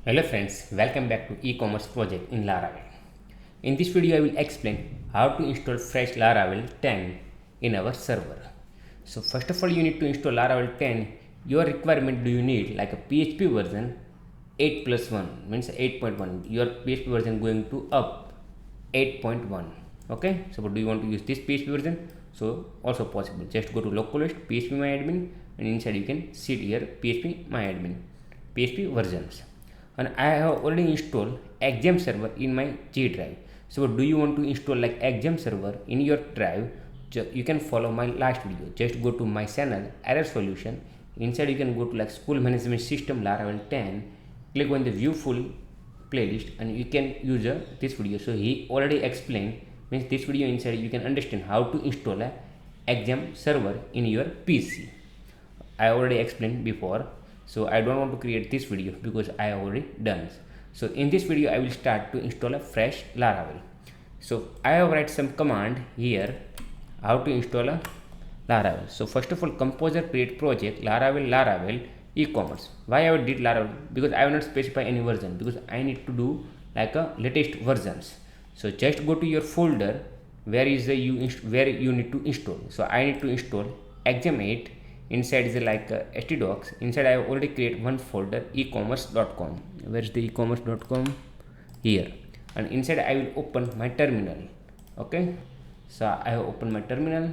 Hello friends, welcome back to e-commerce project in Laravel. In this video I will explain how to install fresh Laravel 10 in our server. So first of all you need to install Laravel 10. Your requirement do you need like a PHP version 8 plus 1 means 8.1. Your PHP version going to up 8.1. Okay, so do you want to use this PHP version? So also possible. Just go to localhost PHP myadmin and inside you can see here PHP myadmin PHP versions, and I have already installed Exam server in my G drive. So do you want to install like Exam server in your drive? You can follow my last video. Just go to my channel error solution. Inside you can go to like school management system Laravel 10. Click on the view full playlist and you can use this video. So he already explained, means this video inside you can understand how to install a Exam server in your PC. I already explained before, so I don't want to create this video because I already done. So in this video I will start to install a fresh Laravel. So I have write some command here how to install a Laravel. So first of all, composer create project Laravel e-commerce. Why I did Laravel? Because I will not specify any version because I need to do like a latest versions. So just go to your folder where is the where you need to install. So I need to install Exam 8. Inside is like htdocs. Inside I have already create one folder ecommerce.com. Where is the ecommerce.com? Here. And inside I will open my terminal. Okay, so I have opened my terminal.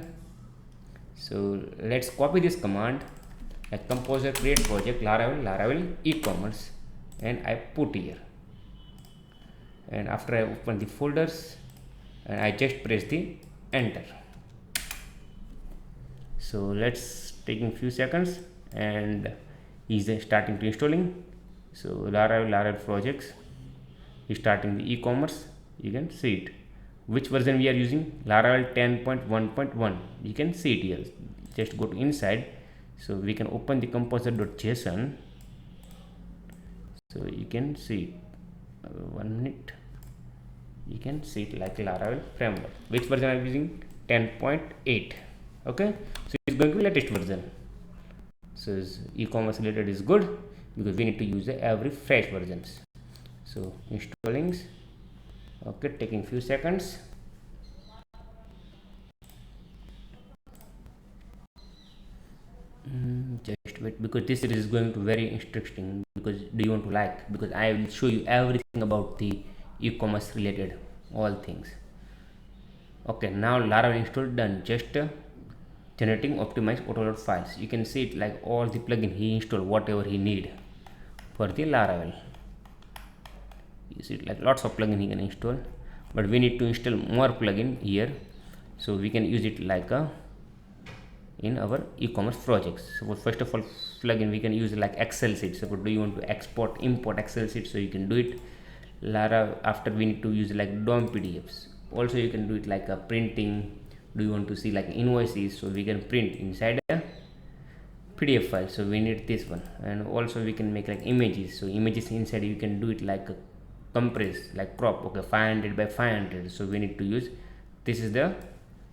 So let's copy this command like composer create project Laravel e-commerce, and I put here. And after I open the folders and I just press the enter. So let's taking few seconds and is starting to installing. So Laravel projects is starting the e-commerce. You can see it. Which version we are using? Laravel 10.1.1. You can see it here. Just go to inside. So we can open the composer.json. So you can see it. 1 minute. You can see it like Laravel framework. Which version I am using? 10.8. Okay, so it's going to be latest version. So e-commerce related is good because we need to use every fresh versions. So installing, okay, taking few seconds. Just wait because this series is going to very interesting. Because do you want to like? Because I will show you everything about the e-commerce related all things. Okay, now Laravel install done. Just generating optimized autoload files. You can see it like all the plugin he installed whatever he need for the Laravel. You see it like lots of plugin he can install, but we need to install more plugin here so we can use it like in our e-commerce projects. So first of all, plugin we can use like Excel sheet. So do you want to export import Excel sheet, so you can do it. After we need to use like DOM PDFs. Also you can do it like a printing. Do you want to see like invoices, so we can print inside a PDF file, so we need this one. And also we can make like images, so images inside you can do it like a compress, like crop. Okay, 500 by 500, so we need to use this is the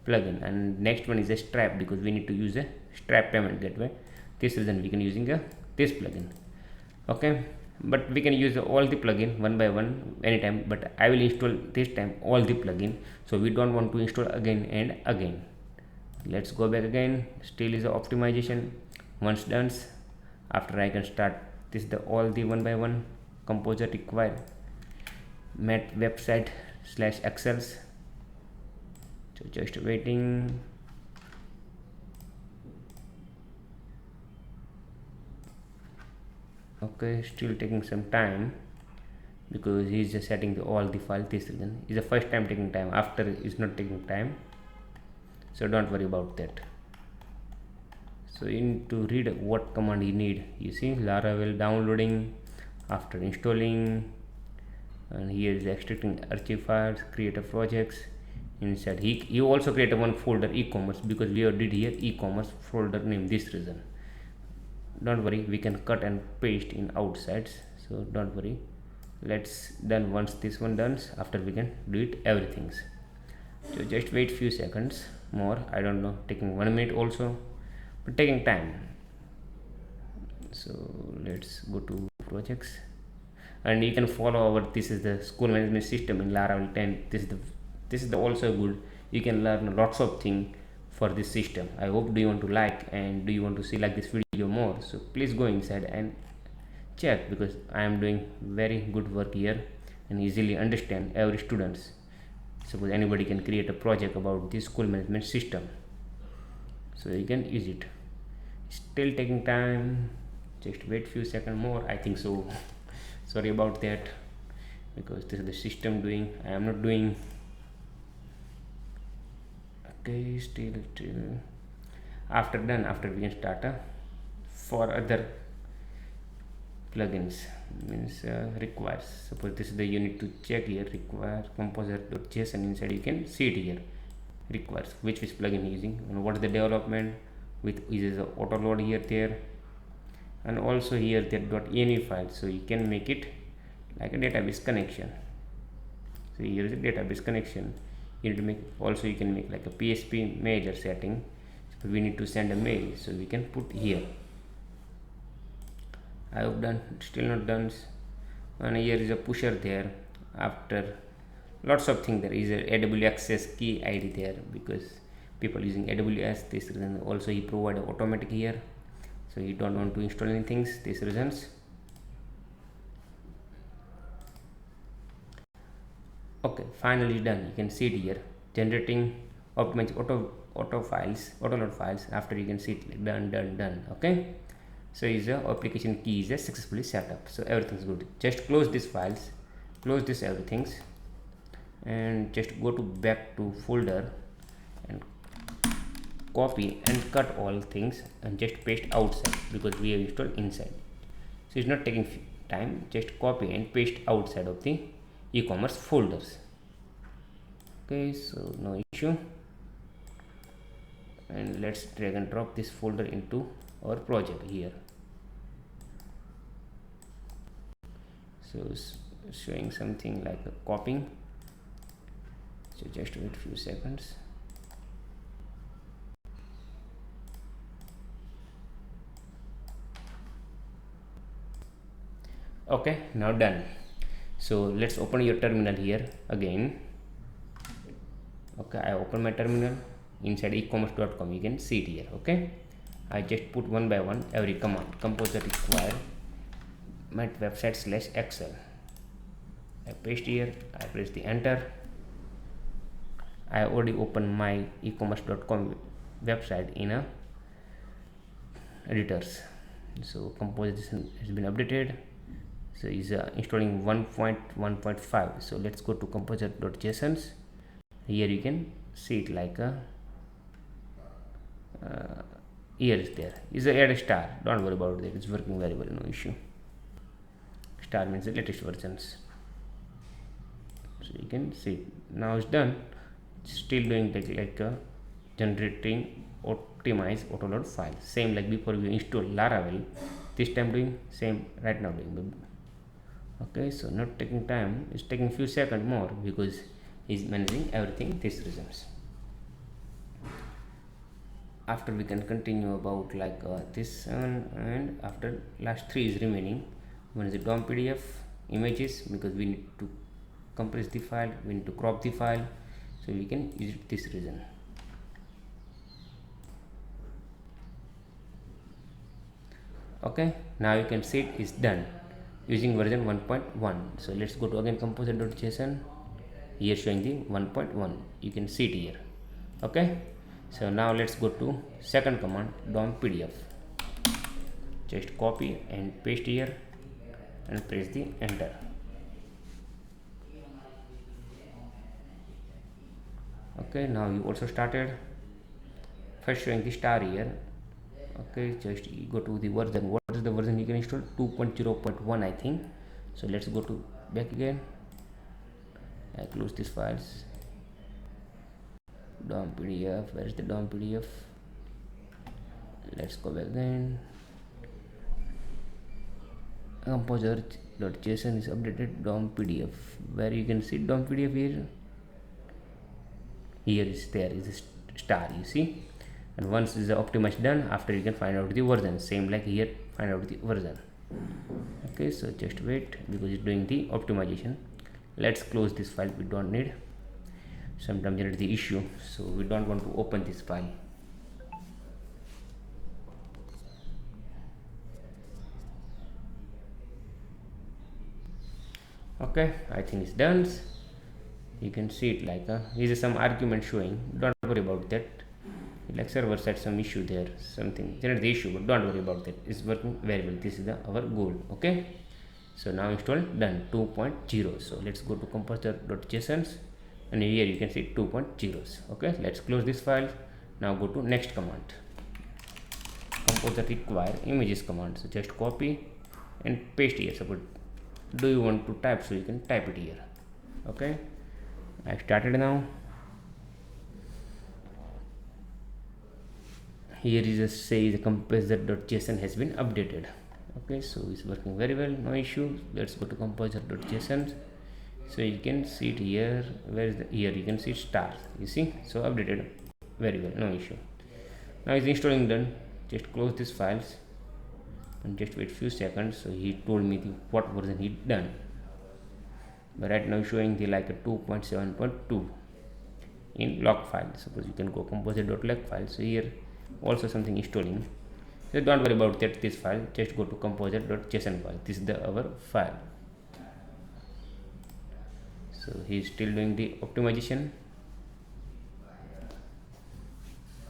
plugin. And next one is a Stripe because we need to use a Stripe payment gateway. This reason we can using this plugin. Okay, but we can use all the plugin one by one anytime, but I will install this time all the plugin, so we don't want to install again and again. Let's go back again. Still is the optimization. Once done, after I can start this the all the one by one. Composer require met website / excels. So just waiting. Okay, still taking some time because he is just setting all the file. This reason is the first time taking time. After is not taking time, so don't worry about that. So you need to read what command you need. You see Laravel downloading after installing, and here is extracting archive files, create a projects. Inside you also create a one folder e-commerce because we did here e-commerce folder name. This reason don't worry, we can cut and paste in outsides, so don't worry. Let's done. Once this one done, after we can do it everything. So just wait few seconds more. I don't know, taking 1 minute also, but taking time. So let's go to projects. And you can follow our, this is the school management system in Laravel 10. This is the also good. You can learn lots of things for this system. I hope do you want to like, and do you want to see like this video more, so please go inside and check, because I am doing very good work here and easily understand every students. Suppose anybody can create a project about this school management system, so you can use it. Still taking time, just wait few seconds more, I think so. Sorry about that, because this is the system doing, I am not doing. Okay, still after done, after we can start for other plugins, means requires. Suppose this is the, you need to check here, require composer.json. inside you can see it here, requires which plugin using and what is the development with, is a auto load here there, and also here that .ini file, so you can make it like a database connection. So here is a database connection. You need to make, also you can make like a PHP mailer setting. So we need to send a mail, so we can put here. I have done, still not done. And here is a pusher there. After lots of things, there is a AWS access key ID there, because people using AWS, this reason. Also he provide automatic here, so you don't want to install any things, these reasons. Okay, finally done. You can see it here, generating optimize auto files, auto load files. After you can see it like done. Okay, so is a application key is a successfully set up, so everything's good. Just close these files, close this everything's, and just go to back to folder and copy and cut all things and just paste outside, because we have installed inside. So it's not taking time, just copy and paste outside of the e-commerce folders. Okay, so no issue. And let's drag and drop this folder into our project here. So it's showing something like a copying, so just wait few seconds. Okay, now done. So let's open your terminal here again. Okay, I open my terminal. Inside ecommerce.com you can see it here. Okay, I just put one by one every command. Composer require my website /excel. I paste here, I press the enter. I already opened my ecommerce.com website in a editors. So composition has been updated. So is installing 1.1.5. so let's go to composer.json. Here you can see it like a here is there is a add a star. Don't worry about that, it's working very well, no issue. Star means the latest versions. So you can see now it's done. Still doing like generating optimize autoload file, same like before we install Laravel. This time doing same, right now doing. Okay, so not taking time, it's taking few seconds more, because he's managing everything, these reasons. After we can continue about like this one, and after last three is remaining. One is the DOM PDF images, because we need to compress the file, we need to crop the file, so we can use it this reason. Okay, now you can see it is done using version 1.1. so let's go to again composer.json. here showing the 1.1, you can see it here. Okay, so now let's go to second command, DOM PDF. Just copy and paste here and press the enter. Okay, now you also started. First showing the star here. Okay, just go to the version. What is the version you can install? 2.0.1 I think. So let's go to back again. I close these files. DOM PDF, where is the DOM PDF? Let's go back then. Composer.json is updated DOM PDF, where you can see DOM PDF here. Here is there is a star, you see. And once is the optimize done, after you can find out the version, same like here, find out the version. Okay, so just wait because it's doing the optimization. Let's close this file, we don't need. Sometimes there is the issue, so we don't want to open this file. Okay, I think it's done. You can see it like here is some argument showing. Don't worry about that. Like server had some issue there, something generate the issue, but don't worry about that. It's working very well. This is our goal. Okay, so now install done 2.0. So let's go to composer.jsons, and here you can see 2.0s. Okay, let's close this file. Now go to next command. Composer require images command. So just copy and paste here. Suppose do you want to type, so you can type it here. Okay, I started now. Here is a say the composer.json has been updated. Okay, so it's working very well, no issue. Let's go to composer.json. So you can see it here. Where is the here? You can see stars. You see, so updated very well, no issue. Now is installing done. Just close these files and just wait few seconds. So he told me what version he done. But right now showing the like a 2.7.2 in log file. Suppose you can go composer.log file. So here also something installing. So don't worry about that. This file, just go to composer.json file. This is our file. So he is still doing the optimization.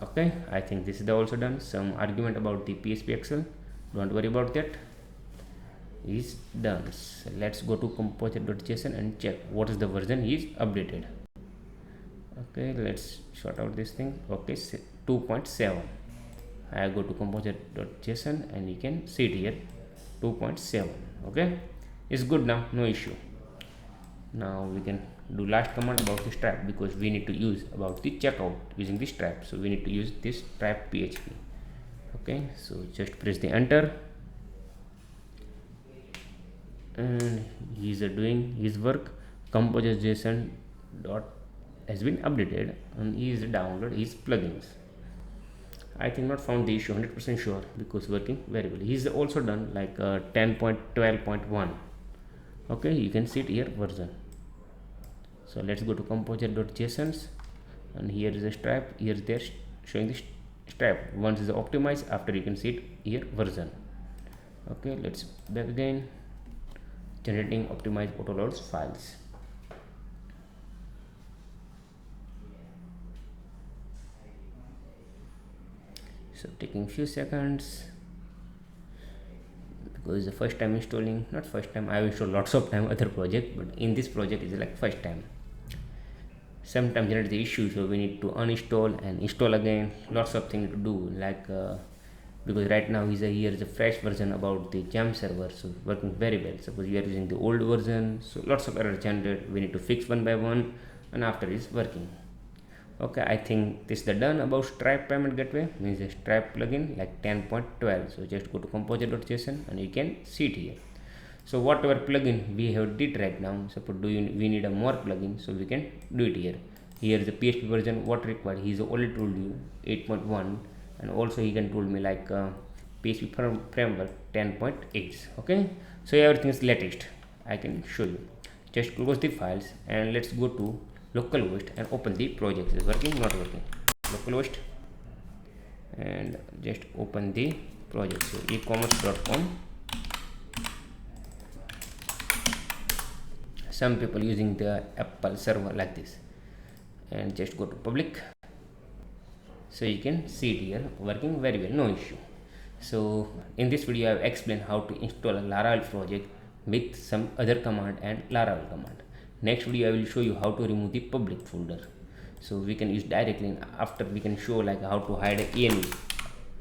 Okay, I think this is also done. Some argument about the PHP Excel. Don't worry about that. Is done. So let's go to composer.json and check what is the version is updated. Okay, let's sort out this thing. Okay, 2.7. I go to composer.json and you can see it here 2.7. Okay, it's good now, no issue. Now we can do last command about this trap, because we need to use about the checkout using this trap. So we need to use this trap PHP. Okay, so just press the enter, and he is doing his work. Composer.json dot has been updated, and he is download his plugins. I think not found the issue, 100% sure, because working very well. He's also done like 10.12.1. Okay, you can see it here version. So let's go to composer.jsons, and here is a strap. Here is there showing the strap. Once is optimized, after you can see it here version. Okay, let's back again. Generating optimized auto loads files. So taking few seconds, because the first time installing, not first time, I have installed lots of time other project, but in this project is like first time. Sometimes generate the issue, so we need to uninstall and install again. Lots of things to do, like because right now here is a fresh version about the jam server, so working very well. Suppose we are using the old version, so lots of errors generated. We need to fix one by one, and after it's working. Okay, I think this is the done about Stripe payment gateway, means a Stripe plugin like 10.12. So just go to composer.json and you can see it here. So whatever plugin we have did right now, suppose we need a more plugin, so we can do it here. Here is the PHP version what required. He's already told you 8.1, and also he can told me like PHP framework 10.8. Okay, so everything is latest. I can show you. Just close the files and let's go to localhost and open the project. Is working, not working? Localhost and just open the project. So ecommerce.com. Some people using the Apple server like this, and just go to public. So you can see it here working very well, no issue. So in this video I have explained how to install a Laravel project with some other command and Laravel command. Next video I will show you how to remove the public folder, so we can use directly. After we can show like how to hide a env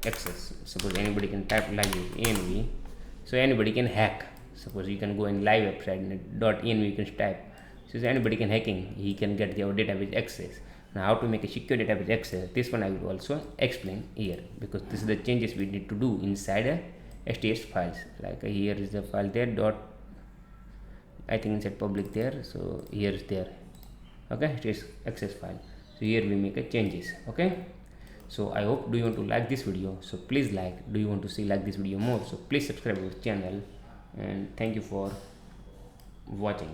access. Suppose anybody can type like this env, so anybody can hack. Suppose you can go in live website and .env you can type, so anybody can hacking, he can get our database access. Now how to make a secure database access, this one I will also explain here, because this is the changes we need to do inside a STS files. Like here is the file there dot, I think inside public there, so here is there. Okay, STS access file. So here we make a changes. Okay, So I hope, do you want to like this video? So please like. Do you want to see like this video more? So please subscribe to our channel, and thank you for watching.